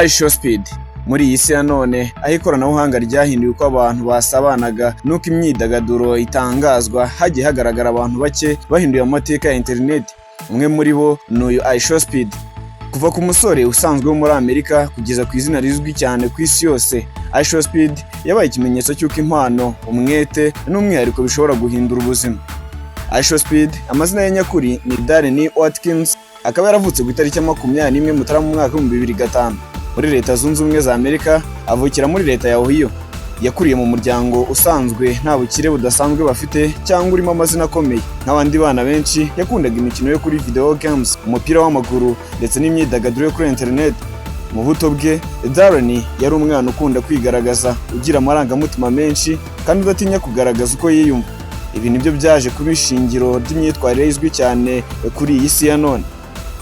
iShowSpeed. Muri iyi si ya none aho ikoranabuhanga ryahinduye uko abantu basabanaga nuko imyidagaduro itangazwa, hagiye hagaragara abantu bake bahinduye amateka ya internet. Umwe muri bo ni uyu iShowSpeed. Kuva ku musore usanzwe wo muri Amerika kugeza ku izina rizwi cyane ku isi yose, iShowSpeed yabaye ikimenyetso cy'uko impano, umwete n'umwihariko bishobora guhindura ubuzima. iShowSpeed amazina ye nyakuri ni Darren Watkins, akaba yaravutse ku itariki ya 21 Mutarama mu mwaka wa 2005 muri Leta Zunze Ubumwe za Amerika, avukira muri leta ya Ohio. Yakuriye mu muryango usanzwe nta bukire budasanzwe bafite cyangwa urimo amazina akomeye. Nk'abandi bana benshi yakundaga imikino yo kuri video games, umupira w'amaguru ndetse n'imyidagaduro yo kuri internet. Mu buto bwe, Darren yari umwana ukunda kwigaragaza, ugira amarangamutima menshi kandi udatinya kugaragaza uko yiyumva. Ibi nibyo byaje kuba ishingiro ry'imyitwarire izwi cyane kuri iyi si ya none.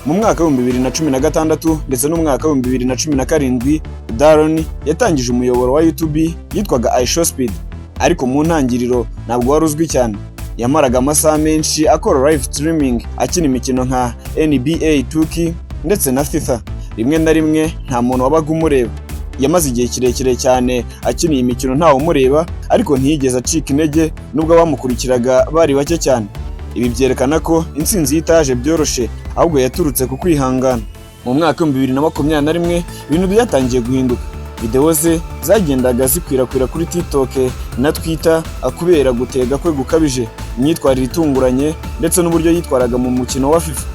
Mu mwaka wa 2016 ndetse n'umwaka wa 2017, Darren yatangije umuyoboro wa YouTube yitwaga iShowSpeed, ariko mu ntangiriro ntabwo wari uzwi cyane. Yamaraga amasaha menshi akora live streaming, akina imikino nka NBA 2K ndetse na FIFA. Rimwe na rimwe nta muntu wabaga umureba. Yamaze igihe kirekire cyane akina iyi mikino ntawe umureba, ariko ntiyigeze acika intege nubwo abamukurikiraga bari bake cyane. Ibi byerekana ko intsinzi yitaje byoroshye, ahubwo yaturutse ku kwihangana. Mu mwaka wa 2021 ibintu byatangiye guhinduka. Video ze zagendaga zikwirakwira kuri TikTok na Twitter akubera gutega kwe gukabije, imyitwarire itunguranye ndetse n'uburyo yitwaraga mu mukino wa FIFA.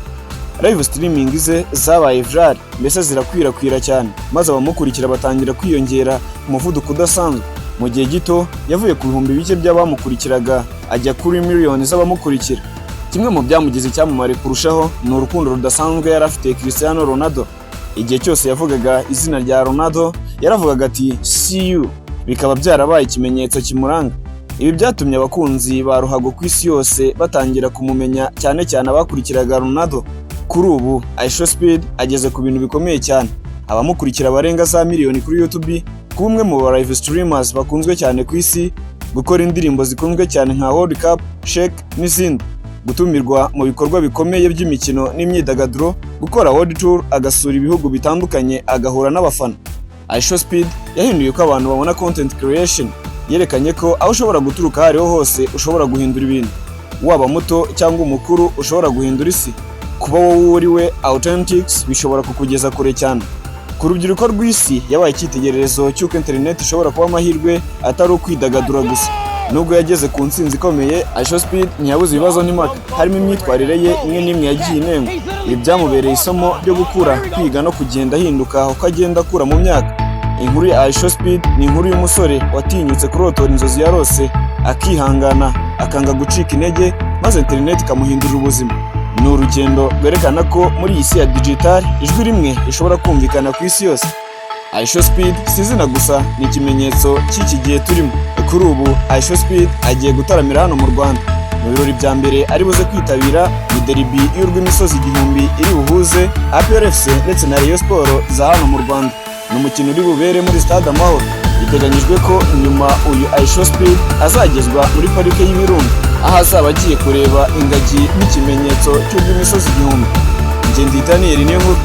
Live streaming ze zabaye viral, mbese zirakwirakwira cyane, maze abamukurikira batangira kwiyongera ku muvuduko udasanzwe. Mu gihe gito yavuye ku bihumbi bike by'abamukurikiraga ajya kuri miliyoni z'abamukurikira. Kimwe mu byamugize icyamamare kurushaho ni urukundo rudasanzwe yari afite Cristiano Ronaldo. Igihe cyose yavugaga izina rya Ronaldo yaravugaga ati "see you", bikaba byarabaye ikimenyetso kimuranga. Ibi byatumye abakunzi ba ruhago ku isi yose batangira kumumenya, cyane cyane abakurikiraga Ronaldo. Kuri ubu iShowSpeed ageze ku bintu bikomeye cyane. Abamukurikira barenga za miliyoni kuri YouTube, kuba umwe mu live streamers bakunzwe cyane ku isi, gukora indirimbo zikunzwe cyane nka World Cup, Shake n'izindi, gutumirwa mu bikorwa bikomeye by'imikino n'imyidagaduro, gukora world tour agasura ibihugu bitandukanye agahura n'abafana. iShowSpeed yahinduye uko abantu babona content creation. Yerekanye ko aho ushobora guturuka hariho hose ushobora guhindura ibintu. Waba muto cyangwa umukuru ushobora guhindura isi. Kuba wowe uriwe authentics bishobora kukugeza kure cyane. Ku rubyiruko rw'isi yabaye icyitegererezo cy'uko internet ishobora kuba amahirwe atari ukwidagadura gusa. Nubwo yageze ku ntsinzi ikomeye, iShowSpeed ntiyabuze ibibazo n'impaka, harimo imyitwarire ye imwe n'imwe yagiye inengwa. Ibi byamubereye isomo ryo gukura, kwiga no kugenda ahinduka uko agenda akura mu myaka. Inkuru ya iShowSpeed ni inkuru y'umusore watinyutse kurotora inzozi yarose, akihangana, akanga gucika intege, maze internet ikamuhindurira ubuzima. Ni urugendo rwerekana ko muri iyi si ya digital ijwi rimwe rishobora kumvikana ku isi yose. iShowSpeed si izina gusa, ni ikimenyetso cy'iki gihe turimo. Kuri ubu iShowSpeed agiye gutaramira hano mu Rwanda. Mu birori bya mbere ari buze kwitabira ni derby y'urw'imisozi igihumbi iri buhuze APR FC ndetse na Rayon Sport za hano mu Rwanda. Ni umukino uri bubere muri Stade Amahoro. Biteganyijwe ko nyuma uyu iShowSpeed azagezwa muri parike y'Ibirunga, aho azaba agiye kureba ingagi n'ikimenyetso cy'urw'imisozi igihumbi. Ngenditaniye niyo nkuru.